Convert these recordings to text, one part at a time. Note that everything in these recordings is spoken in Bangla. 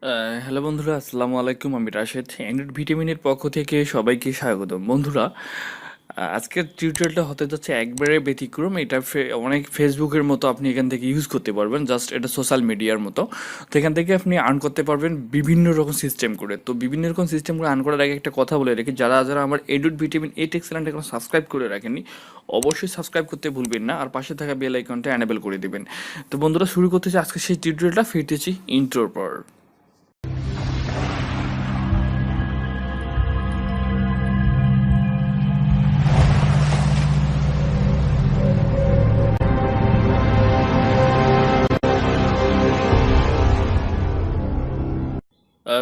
হ্যালো বন্ধুরা, আসসালামু আলাইকুম। আমি রাশেদ, অ্যান্ড্রয়েড ভিটামিনের পক্ষ থেকে সবাইকে স্বাগতম। বন্ধুরা, আজকের টিউটোরিয়ালটা হতে যাচ্ছে একবারে ব্যতিক্রম। এটা অনেক ফেসবুকের মতো আপনি এখান থেকে ইউজ করতে পারবেন, জাস্ট এটা সোশ্যাল মিডিয়ার মতো। তো এখান থেকে আপনি আর্ন করতে পারবেন বিভিন্ন রকম সিস্টেম করে। তো বিভিন্ন রকম সিস্টেম করে আর্ন করার আগে একটা কথা বলে রাখি, যারা যারা আমার অ্যান্ড্রয়েড ভিটামিন এইট এক্সেলেন্ট এখন সাবস্ক্রাইব করে রাখেননি, অবশ্যই সাবস্ক্রাইব করতে ভুলবেন না, আর পাশে থাকা বেল আইকনটা অ্যানেবল করে দেবেন। তো বন্ধুরা, শুরু করতেছি আজকে সেই টিউটোরিয়ালটা। ফিরতেছি ইন্ট্রোর পর।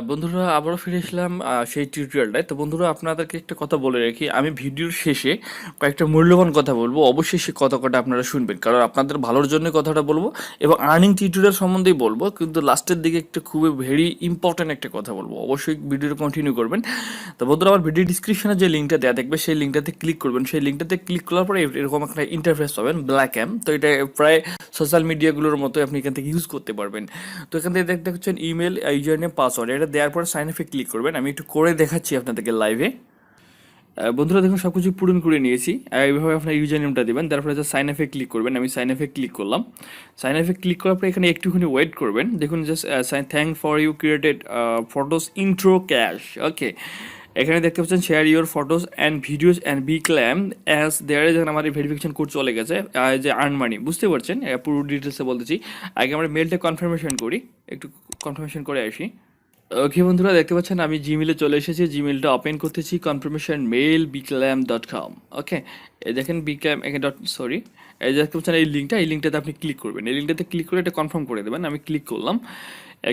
বন্ধুরা, আবারও ফিরে এসলাম সেই টিউটোরিয়ালটায়। তো বন্ধুরা, আপনাদেরকে একটা কথা বলে রাখি, আমি ভিডিওর শেষে কয়েকটা মূল্যবান কথা বলবো, অবশ্যই সেই কথা কটা আপনারা শুনবেন, কারণ আপনাদের ভালোর জন্য কথাটা বলবো এবং আর্নিং টিউটোরিয়াল সম্বন্ধেই বলবো। কিন্তু লাস্টের দিকে একটা খুবই ভেরি ইম্পর্ট্যান্ট একটা কথা বলবো, অবশ্যই ভিডিওটা কন্টিনিউ করবেন। তো বন্ধুরা, আমার ভিডিও ডিসক্রিপশনে যে লিঙ্কটা দেওয়া দেখবে, সেই লিঙ্কটাতে ক্লিক করবেন। সেই লিঙ্কটাতে ক্লিক করার পরে এরকম একটা ইন্টারফেস পাবেন, ব্ল্যাক্যাম। তো এটা প্রায় সোশ্যাল মিডিয়াগুলোর মতো আপনি এখান থেকে ইউজ করতে পারবেন। তো এখান থেকে দেখতে পাচ্ছেন ইমেল, ইউজার নেম, পাসওয়ার্ড, এটা দেওয়ার পর সাইন আপে ক্লিক করবেন। আমি একটু করে দেখাচ্ছি আপনাদেরকে লাইভে। বন্ধুরা দেখুন, সব কিছু পূরণ করে নিয়েছি। এইভাবে আপনার ইউজার নেমটা দেবেন, তারপরে সাইন আপে ক্লিক করবেন। আমি সাইন আপে ক্লিক করলাম। সাইন আপে ক্লিক করার পর এখানে একটুখানি ওয়েট করবেন। দেখুন, just thank for you created photos intro cash. Okay, এখানে দেখতে পাচ্ছেন share your photos and videos and be claim as there. যেখানে আমার ভেরিফিকেশন কোড চলে গেছে, যে আর্ন মানি, বুঝতে পারছেন। পুরো ডিটেলসে বলতেছি। আগে আমরা মেলটা কনফার্মেশন করি, একটু কনফার্মেশন করে আসি। ওকে বন্ধুরা, দেখতে পাচ্ছেন আমি জিমেলে চলে এসেছি। জিমেলটা ওপেন করতেছি, কনফার্মেশন মেল bclam.com। ওকে, এই দেখেন bclam এখানে সরি, এই দেখতে পাচ্ছেন এই লিঙ্কটা, এই লিঙ্কটাতে আপনি ক্লিক করবেন। এই লিঙ্কটাতে ক্লিক করে এটা কনফার্ম করে দেবেন। আমি ক্লিক করলাম।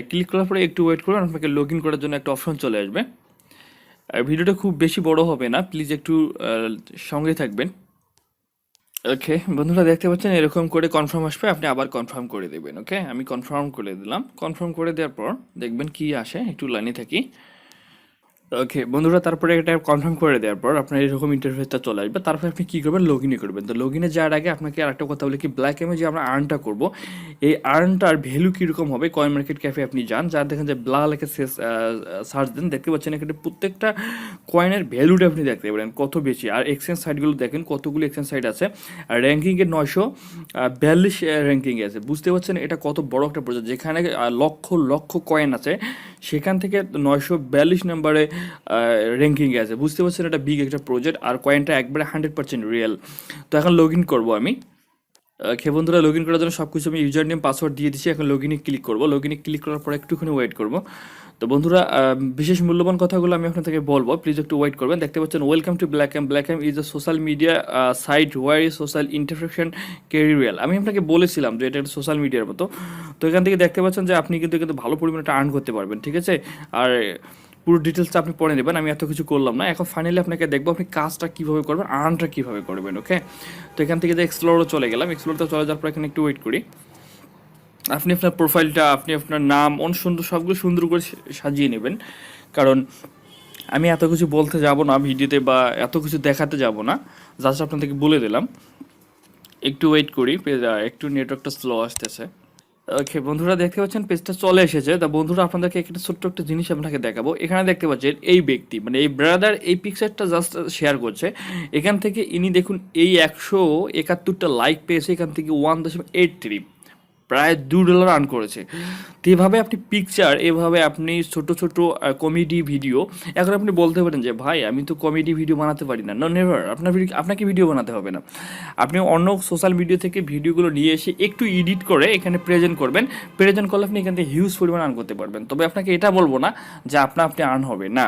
ক্লিক করার পরে একটু ওয়েট করুন, আপনাকে লগ ইন করার জন্য একটা অপশন চলে আসবে। ভিডিওটা খুব বেশি বড় হবে না, প্লিজ একটু সঙ্গে থাকবেন। ওকে বন্ধুরা, দেখতে পাচ্ছেন এরকম করে কনফার্ম আসবে, আপনি আবার কনফার্ম করে দেবেন। ওকে, আমি কনফার্ম করে দিলাম। কনফার্ম করে দেওয়ার পর দেখবেন কি আসে, একটু লাইনে থাকি। ওকে বন্ধুরা, তারপরে এটা কনফার্ম করে দেওয়ার পর আপনার এরকম ইন্টারফেসটা চলে আসবে। তারপরে আপনি কী করবেন, লগ ইনে করবেন। তো লগ ইনে যাওয়ার আগে আপনাকে আরেকটা কথা বলি, কি ব্ল্যাক এমে যে আমরা আর্নটা করবো, এই আর্নটার ভ্যালু কীরকম হবে। কয়েন মার্কেট ক্যাফে আপনি যান, যার দেখেন যে ব্লা লেখে সার্চ দেন, দেখতে পাচ্ছেন এখানে প্রত্যেকটা কয়েনের ভ্যালুটা আপনি দেখতে পারেন কত বেশি। আর এক্সচেঞ্জ সাইটগুলো দেখেন, কতগুলো এক্সচেঞ্জ সাইট আছে। আর র্যাঙ্কিংয়ে 942 র্যাঙ্কিংয়ে আছে, বুঝতে পারছেন এটা কত বড় একটা প্রজেক্ট, যেখানে লক্ষ লক্ষ কয়েন আছে, সেখান থেকে 942 নম্বরে র্যাঙ্কিংয়ে আছে। বুঝতে পারছেন এটা বিগ একটা প্রজেক্ট, আর কয়েনটা একবারে 100% রিয়েল। তো এখন লগ ইন করবো আমি। বন্ধুরা, লগ ইন করার জন্য সব কিছু আমি ইউজার নেম পাসওয়ার্ড দিয়ে দিচ্ছি। এখন লগ ইনে ক্লিক করবো। লগ ইনে ক্লিক করার পর একটুখানি ওয়েট করবো। তো বন্ধুরা, বিশেষ মূল্যবান কথাগুলো আমি আপনাদেরকে বলবো, প্লিজ একটু ওয়েট করবেন। দেখতে পাচ্ছেন welcome to Blackam. Blackam is a social media site where is social interaction carrier. আমি আপনাকে বলেছিলাম যে এটা একটা সোশ্যাল মিডিয়ার মতো। তো এখান থেকে দেখতে পাচ্ছেন যে আপনি কিন্তু কিন্তু ভালো পরিমাণে আর্ন করতে পারবেন, ঠিক আছে। আর পুরো ডিটেলসটা আপনি পড়ে নেবেন, আমি এত কিছু করলাম না। এখন ফাইনালি আপনাকে দেখবো আপনি কাজটা কীভাবে করবেন, আর্নটা কীভাবে করবেন। ওকে, তো এখান থেকে যে এক্সপ্লোরও চলে গেলাম। এক্সপ্লোরতে চলে যাওয়ার পর এখানে একটু ওয়েট করি। আপনি আপনার প্রোফাইলটা, আপনি আপনার নাম অনেক সুন্দর, সবগুলো সুন্দর করে সাজিয়ে নেবেন, কারণ আমি এত কিছু বলতে যাব না ভিডিওতে, বা এত কিছু দেখাতে যাব না, জাস্ট আপনাদেরকে বলে দিলাম। একটু ওয়েট করি, একটু নেটওয়ার্কটা স্লো আসতেছে। ওকে বন্ধুরা, দেখতে পাচ্ছেন পেজটা চলে এসেছে। তা বন্ধুরা, আপনাদেরকে একটা ছোট্ট একটা জিনিস আপনাকে দেখাবো। এখানে দেখতে পাচ্ছেন এই ব্যক্তি, মানে এই ব্রাদার, এই পিকচারটা জাস্ট শেয়ার করছে। এখান থেকে ইনি দেখুন, এই 171টা লাইক পেয়েছে, এখান থেকে 1.83, প্রায় $2 আর্ন করেছে। তো এভাবে আপনি পিকচার, এভাবে আপনি ছোট ছোট কমেডি ভিডিও, এখন আপনি বলতে পারেন যে ভাই আমি তো কমেডি ভিডিও বানাতে পারি না। নো, নেভার, আপনাকে ভিডিও বানাতে হবে না। আপনি অন্য সোশ্যাল মিডিয়া থেকে ভিডিওগুলো নিয়ে এসে একটু এডিট করে এখানে প্রেজেন্ট করবেন। প্রেজেন্ট করলে আপনি এখান থেকে হিউজ পরিমাণ আর্ন করতে পারবেন। তবে আপনাকে এটা বলবো না যে আপনি আর্ন হবে না,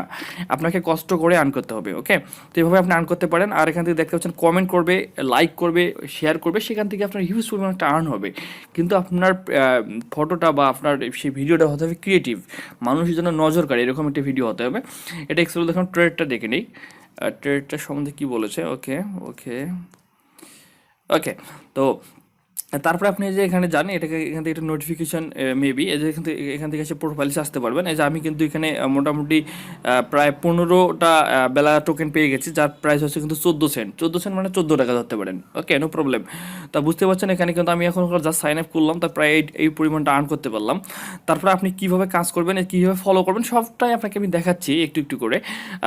আপনাকে কষ্ট করে আর্ন করতে হবে। ওকে, তো এভাবে আপনি আর্ন করতে পারেন। আর এখান থেকে দেখতে পাচ্ছেন কমেন্ট করবে, লাইক করবে, শেয়ার করবে, সেখান থেকে আপনার হিউজ পরিমাণ একটা আর্ন হবে। কিন্তু আপনার ফটোটা বা আপনার সেই ভিডিওটা হতে হবে ক্রিয়েটিভ, মানুষের জন্য নজরকারী, এরকম একটা ভিডিও হতে হবে। এটা এক্সপ্লোর দেখুন, ট্রেডটা দেখে নেই, ট্রেডটার সম্বন্ধে কী বলেছে। ওকে ওকে ওকে, তো তারপরে আপনি যে এখানে যান, এটাকে এখান থেকে একটা নোটিফিকেশন মেবি এই যে এখান থেকে এসে প্রোফাইলসে আসতে পারবেন। এই যে আমি কিন্তু এখানে মোটামুটি প্রায় 15টা বেলা টোকেন পেয়ে গেছি, যার প্রাইস হচ্ছে কিন্তু 14 সেন্ট। 14 সেন্ট মানে 14 টাকা ধরতে পারেন। ওকে, নো প্রবলেম। তা বুঝতে পারছেন, এখানে কিন্তু আমি এখন জাস্ট সাইন আপ করলাম, তার প্রায় এই পরিমাণটা আর্ন করতে পারলাম। তারপরে আপনি কীভাবে কাজ করবেন, কীভাবে ফলো করবেন, সবটাই আপনাকে আমি দেখাচ্ছি একটু একটু করে।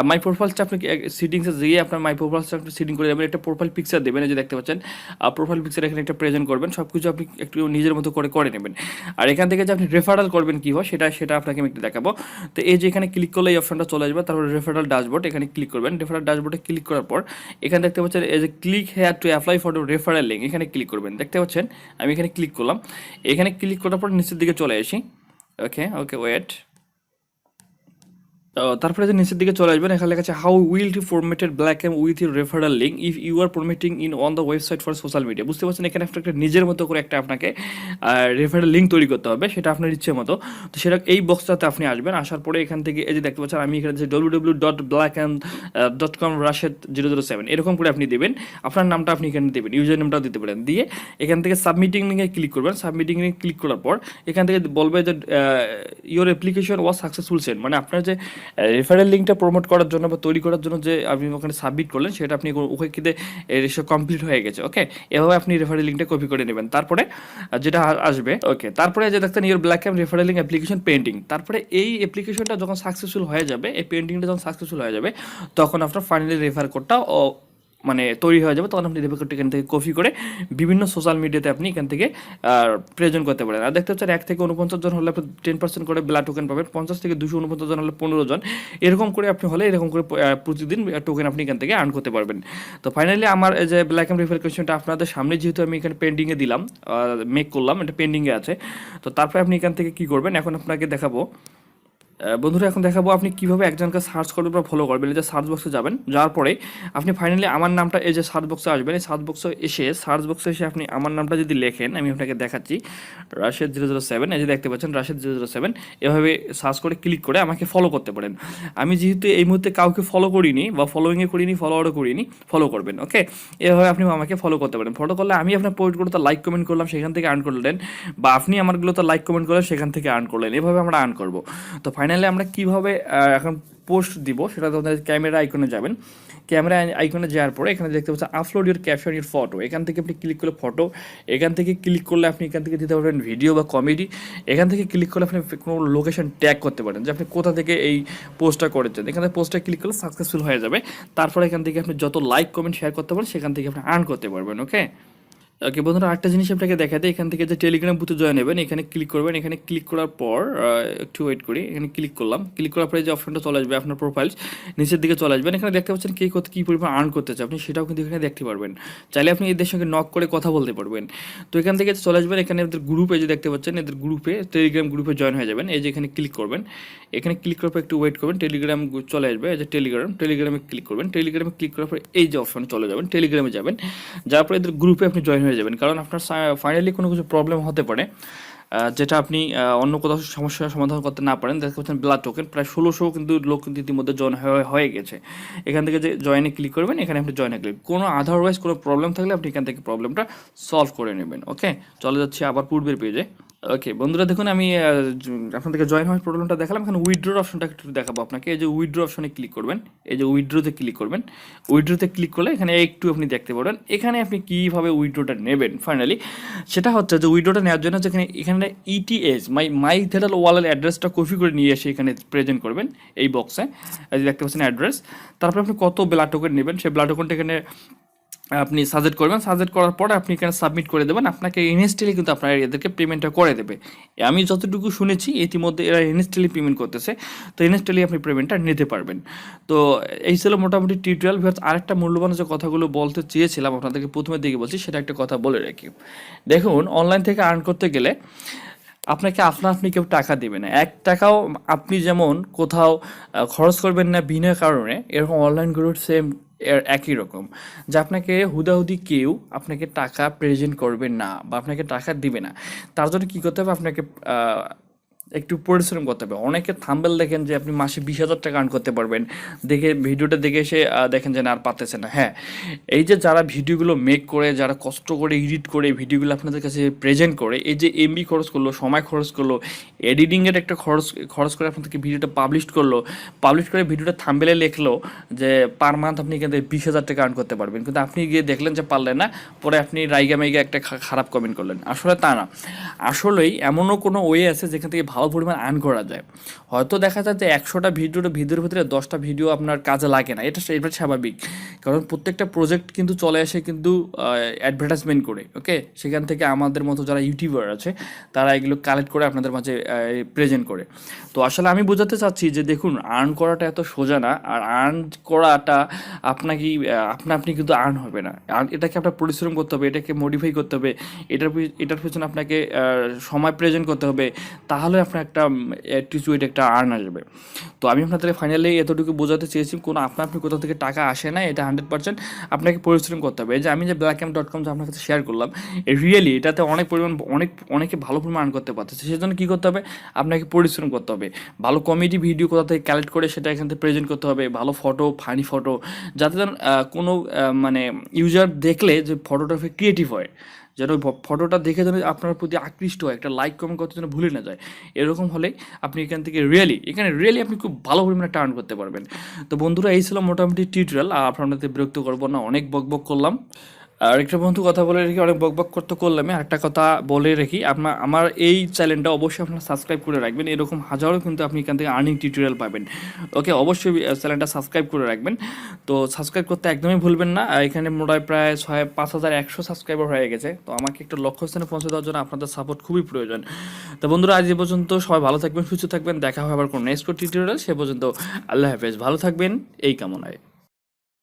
মাই প্রোফাইলসটা আপনি সিটিংসে গিয়ে আপনার মাই প্রোফাইলসটা আপনি সেটিং করে দেবেন, একটা প্রোফাইল পিকচার দেবেন, এই যে দেখতে পাচ্ছেন প্রোফাইল পিকচার এখানে একটা প্রেজেন্ট করবেন, সব কিছু আপনি একটু নিজের মতো করে করে নেবেন। আর এখান থেকে যে আপনি রেফারাল করবেন কীভাবে সেটা আপনাকে আমি একটু দেখাবো। তো এই যে এখানে ক্লিক করলে এই অপশনটা চলে আসবে, তারপরে রেফারাল ড্যাশবোর্ড এখানে ক্লিক করবেন। রেফারাল ড্যাশবোর্ডে ক্লিক করার পর এখানে দেখতে পাচ্ছেন এই যে click here to apply for referral link, এখানে ক্লিক করবেন। দেখতে পাচ্ছেন আমি এখানে ক্লিক করলাম। এখানে ক্লিক করার পর নিচের দিকে চলে আসি। Okay okay, wait. তারপরে যে নিচের দিকে চলে আসবেন, এখানে লেখা আছে how will to formatted Blackam with your referral link if you are promoting in on the website for social media. বুঝতে পারছেন, এখানে একটা নিজের মতো করে একটা আপনাকে রেফারাল লিঙ্ক তৈরি করতে হবে, সেটা আপনার ইচ্ছে মতো। তো সেটা এই বক্সটাতে আপনি আসবেন। আসার পরে এখান থেকে এই যে দেখতে পাচ্ছেন আমি এখানে যে www.blackam.com/007 এরকম করে আপনি দেবেন। আপনার নামটা আপনি এখানে দেবেন, ইউজার নেমটাও দিতে পারেন। দিয়ে এখান থেকে সাবমিটিং লিঙ্কে ক্লিক করবেন। সাবমিটিং লিঙ্ক ক্লিক করার পর এখান থেকে বলবে যে your application was successful send, মানে আপনার যে রেফারেল লিঙ্কটা প্রমোট করার জন্য বা তৈরি করার জন্য যে আপনি ওখানে সাবমিট করলেন, সেটা আপনি ওখানে কিন্তু রেশো কমপ্লিট হয়ে গেছে। ওকে, এভাবে আপনি রেফারেল লিঙ্কটা কপি করে নেবেন। তারপরে যেটা আসবে, ওকে, তারপরে যে দেখতেন your Blackam referral link application pending. তারপরে এই অ্যাপ্লিকেশনটা যখন সাকসেসফুল হয়ে যাবে, এই পেন্ডিংটা যখন সাকসেসফুল হয়ে যাবে, তখন আপনার ফাইনালি রেফার কোডটা মানে তৈরি হয়ে যাবে। তখন আপনি রেফার কোডটা এখান থেকে কপি করে বিভিন্ন সোশ্যাল মিডিয়াতে আপনি এখান থেকে প্রেজেন্ট করতে পারেন। আর দেখতে পাচ্ছেন 1 থেকে 49 জন হলে আপনি 10% করে বেলা টোকেন পাবেন। 50 থেকে 249 জন হলে 15 জন, এরকম করে আপনি হলে এরকম করে প্রতিদিন টোকেন আপনি এখান থেকে আর্ন করতে পারবেন। তো ফাইনালি আমার এই যে ব্ল্যাকআম রেফারেশনটা আপনাদের সামনে যেহেতু আমি এখানে পেন্ডিংয়ে দিলাম, মেক করলাম, এটা পেন্ডিংয়ে আছে। তো তারপরে আপনি এখান থেকে কী করবেন, এখন আপনাকে দেখাবো বন্ধুরা, এখন দেখাবো আপনি কীভাবে একজনকে সার্চ করবেন বা ফলো করবেন। এই যে সার্চ বক্সে যাবেন, যাওয়ার পরে আপনি ফাইনালি আমার নামটা এই যে সার্চ বক্সে আসবেন। এই সার্চ বক্সে এসে আপনি আমার নামটা যদি লেখেন, আমি আপনাকে দেখাচ্ছি, রাশেদ007, এই যে দেখতে পাচ্ছেন রাশেদ007, এভাবে সার্চ করে ক্লিক করে আমাকে ফলো করতে পারেন। আমি যেহেতু এই মুহূর্তে কাউকে ফলো করিনি বা ফলোইংয়ে করিনি, ফলোয়ারও করিনি, ফলো করবেন। ওকে, এভাবে আপনি আমাকে ফলো করতে পারেন। ফলো করলে আমি আপনার পোস্টগুলোতে লাইক কমেন্ট করলাম, সেখান থেকে আর্ন করলেন, বা আপনি আমারগুলোতে লাইক কমেন্ট করলেন, সেখান থেকে আর্ন করলেন। এভাবে আমরা আর্ন করবো। তো ফাইনালি আমরা কীভাবে এখন পোস্ট দিব, সেটা তোমাদের ক্যামেরা আইকনে যাবেন। ক্যামেরা আইকনে যাওয়ার পরে এখানে দেখতে পাচ্ছেন upload your caption your photo, এখান থেকে আপনি ক্লিক করলে ফটো, এখান থেকে ক্লিক করলে আপনি এখান থেকে দিতে পারবেন ভিডিও বা কমেডি, এখান থেকে ক্লিক করলে আপনি কোনো লোকেশন ট্যাগ করতে পারেন যে আপনি কোথা থেকে এই পোস্টটা করেছেন। এখানে পোস্টটা ক্লিক করলে সাকসেসফুল হয়ে যাবে। তারপরে এখান থেকে আপনি যত লাইক কমেন্ট শেয়ার করতে পারেন, সেখান থেকে আপনি আর্ন করতে পারবেন। ওকে ওকে বন্ধুরা, আরেকটা জিনিস আপনাকে দেখাতে, এখান থেকে যে টেলিগ্রাম বুথে জয়েন নেবেন, এখানে ক্লিক করবেন। এখানে ক্লিক করার পর একটু ওয়েট করি, এখানে ক্লিক করলাম। ক্লিক করার পরে যে অপশনটা চলে আসবে, আপনার প্রোফাইল নিচের দিকে চলে আসবেন। এখানে দেখতে পাচ্ছেন কে কী পরিমাণ আর্ন করতে চায়, আপনি সেটাও কিন্তু এখানে দেখতে পারবেন। চাইলে আপনি এদের সঙ্গে নক করে কথা বলতে পারবেন। তো এখান থেকে চলে আসবেন, এখানে এদের গ্রুপে যে দেখতে পাচ্ছেন, এদের গ্রুপে টেলিগ্রাম গ্রুপে জয়েন হয়ে যাবেন। এই যে এখানে ক্লিক করবেন, এখানে ক্লিক করার পর একটু ওয়েট করবেন, টেলিগ্রাম চলে আসবে। এই যে টেলিগ্রামে ক্লিক করবেন। টেলিগ্রামে ক্লিক করার পর এই যে অপশন চলে যাবেন, টেলিগ্রামে যাবেন। যার পরে এদের গ্রুপে আপনি জয়েন হয়ে যাবেন। কারণ আপনার ফাইনালি কোনো কিছু প্রবলেম হতে পারে, যেটা আপনি অন্য কোথাও সমস্যার সমাধান করতে না পারেন। দেখতে পাচ্ছেন ব্লাড টোকেন প্রায় 1600 কিন্তু লোক কিন্তু ইতিমধ্যে জয়েন হয়ে গেছে। এখান থেকে যে জয়েনে ক্লিক করবেন, এখানে আপনি জয়েনে ক্লিক, কোনো আদারওয়াইজ কোনো প্রবলেম থাকলে আপনি এখান থেকে প্রবলেমটা সলভ করে নেবেন। ওকে, চলে যাচ্ছি আবার পূর্বের পেজে। ওকে বন্ধুরা, দেখুন আমি আপনাদেরকে জয়েন হওয়ার প্রবলেমটা দেখালাম। এখন উইথড্রোর অপশনটা একটু দেখাবো আপনাকে। এই যে উইথড্রো অপশনে ক্লিক করবেন, এই যে উইথড্রোতে ক্লিক করবেন। উইথড্রোতে ক্লিক করলে এখানে একটু আপনি দেখতে পারবেন এখানে আপনি কীভাবে উইথড্রোটা নেবেন। ফাইনালি সেটা হচ্ছে যে উইথড্রোটা নেওয়ার জন্য যেখানে এখানে ইটিএস মাই ইথেরিয়াম ওয়ালেট অ্যাড্রেসটা কপি করে নিয়ে এসে এখানে প্রেজেন্ট করবেন এই বক্সে। এই যে দেখতে পাচ্ছেন অ্যাড্রেস, তারপরে আপনি কত ব্লাড টোকেন নেবেন, সেই ব্লাড টোকেনটা এখানে আপনি সাজেস্ট করবেন। সাজেস্ট করার পরে আপনি এখানে সাবমিট করে দেবেন। আপনাকে ইনস্ট্যান্টলি কিন্তু আপনার এদেরকে পেমেন্টটা করে দেবে। আমি যতটুকু শুনেছি ইতিমধ্যে এরা ইনস্ট্যান্টলি পেমেন্ট করতেছে, তো ইনস্ট্যান্টলি আপনি পেমেন্টটা নিতে পারবেন। তো এই ছিল মোটামুটি টিউটোরিয়াল। আরেকটা মূল্যবান যে কথাগুলো বলতে চেয়েছিলাম আপনাদেরকে প্রথমের দিকে বলছি, সেটা একটা কথা বলে রাখি। দেখুন, অনলাইন থেকে আর্ন করতে গেলে আপনাকে আপনি কেউ টাকা দেবে না, 1 টাকাও আপনি যেমন কোথাও খরচ করবেন না বিনা কারণে, এরকম অনলাইন গ্রোথ সেম একই রকম, যে আপনাকে হুদাহুদি কেউ আপনাকে টাকা প্রেজেন্ট করবে না বা আপনাকে টাকা দিবে না। তার জন্য কী করতে হবে, আপনাকে একটু পরিশ্রম করতে হবে। অনেকে থাম্বেল দেখেন যে আপনি মাসে 20,000 টাকা আর্ন করতে পারবেন, দেখে ভিডিওটা দেখে এসে দেখেন যে না আর পারতেছে না। হ্যাঁ, এই যে যারা ভিডিওগুলো মেক করে, যারা কষ্ট করে এডিট করে ভিডিওগুলো আপনাদের কাছে প্রেজেন্ট করে, এই যে এমবি খরচ করলো, সময় খরচ করলো, এডিটিংয়ের একটা খরচ খরচ করে আপনাদেরকে ভিডিওটা পাবলিশ করলো, পাবলিশ করে ভিডিওটা থাম্বেলে লিখলো যে পার মান্থ আপনি এখান থেকে 20,000 টাকা আর্ন করতে পারবেন, কিন্তু আপনি গিয়ে দেখলেন যে পারলেন না, পরে আপনি রাইগা মাইগা একটা খারাপ কমেন্ট করলেন। আসলে তা না, আসলেই এমনও কোনো ওয়ে আছে যেখান থেকে ভালো পরিমাণ আর্ন করা যায়। হয়তো দেখা যায় যে 100টা ভিডিওর ভিতরে 10টা ভিডিও আপনার কাজে লাগে না, এটা স্বাভাবিক, কারণ প্রত্যেকটা প্রজেক্ট কিন্তু চলে আসে কিন্তু অ্যাডভার্টাইজমেন্ট করে। ওকে, সেখান থেকে আমাদের মতো যারা ইউটিউবার আছে তারা এগুলো কালেক্ট করে আপনাদের মাঝে প্রেজেন্ট করে। তো আসলে আমি বোঝাতে চাচ্ছি যে দেখুন, আর্ন করাটা এত সোজা না, আর আর্ন করাটা আপনাকে আপনি কিন্তু আর্ন হবে না। এটাকে আপনার পরিশ্রম করতে হবে, এটাকে মডিফাই করতে হবে, এটার পিছনে আপনাকে সময় প্রেজেন্ট করতে হবে, তাহলে আপনার একটা অ্যাটিটিউড, একটা আর্ন আসবে। তো আমি আপনাদের ফাইনালি এতটুকু বোঝাতে চেয়েছি, কোনো আপনি কোথাও থেকে টাকা আসে না, এটা 100% আপনাকে পরিশ্রম করতে হবে। এই যে আমি যে Belacam.com যে আপনার কাছে শেয়ার করলাম, রিয়েলি এটাতে অনেক পরিমাণ অনেকে ভালো পরিমাণ আর্ন করতে পারতেছে। সেজন্য কী করতে হবে, আপনাকে পরিশ্রম করতে হবে, ভালো কমেডি ভিডিও কোথা থেকে কালেক্ট করে সেটা এখান থেকে প্রেজেন্ট করতে হবে, ভালো ফটো, ফানি ফটো, যাতে কোনো মানে ইউজার দেখলে যে ফটোটা ক্রিয়েটিভ হয়, যেন ফটোটা দেখে যেন আপনার প্রতি আকৃষ্ট হয়, একটা লাইক কমেন্ট করতে যেন ভুলে না যায়। এরকম হলে আপনি এখানে রিয়েলি আপনি খুব ভালো পরিমাণে টার্ন করতে পারবেন। তো বন্ধুরা, এই ছিল মোটামুটি টিউটোরিয়াল। আর আপনাদের বিরক্ত করবো না, অনেক বক করলাম। আর একটা বন্ধু কথা বলে রেখি, অনেক বক করতে করলাম, একটা কথা বলে রেখি, আমার এই চ্যানেলটা অবশ্যই আপনারা সাবস্ক্রাইব করে রাখবেন। এরকম হাজারো কিন্তু আপনি এখান থেকে আর্নিং টিউটোরিয়াল পাবেন। ওকে, অবশ্যই চ্যানেলটা সাবস্ক্রাইব করে রাখবেন। তো সাবস্ক্রাইব করতে একদমই ভুলবেন না। এখানে মোটামুটি প্রায় 5,100 সাবস্ক্রাইবার হয়ে গেছে। তো আমাকে একটা লক্ষ্যস্থানে পৌঁছে দেওয়ার জন্য আপনাদের সাপোর্ট খুবই প্রয়োজন। তো বন্ধুরা, আজ এ পর্যন্ত, সবাই ভালো থাকবেন, সুস্থ থাকবেন, দেখা হবে আবার কোনো নেক্সট টিউটোরিয়াল। সে পর্যন্ত আল্লাহ হাফেজ, ভালো থাকবেন এই কামনায়।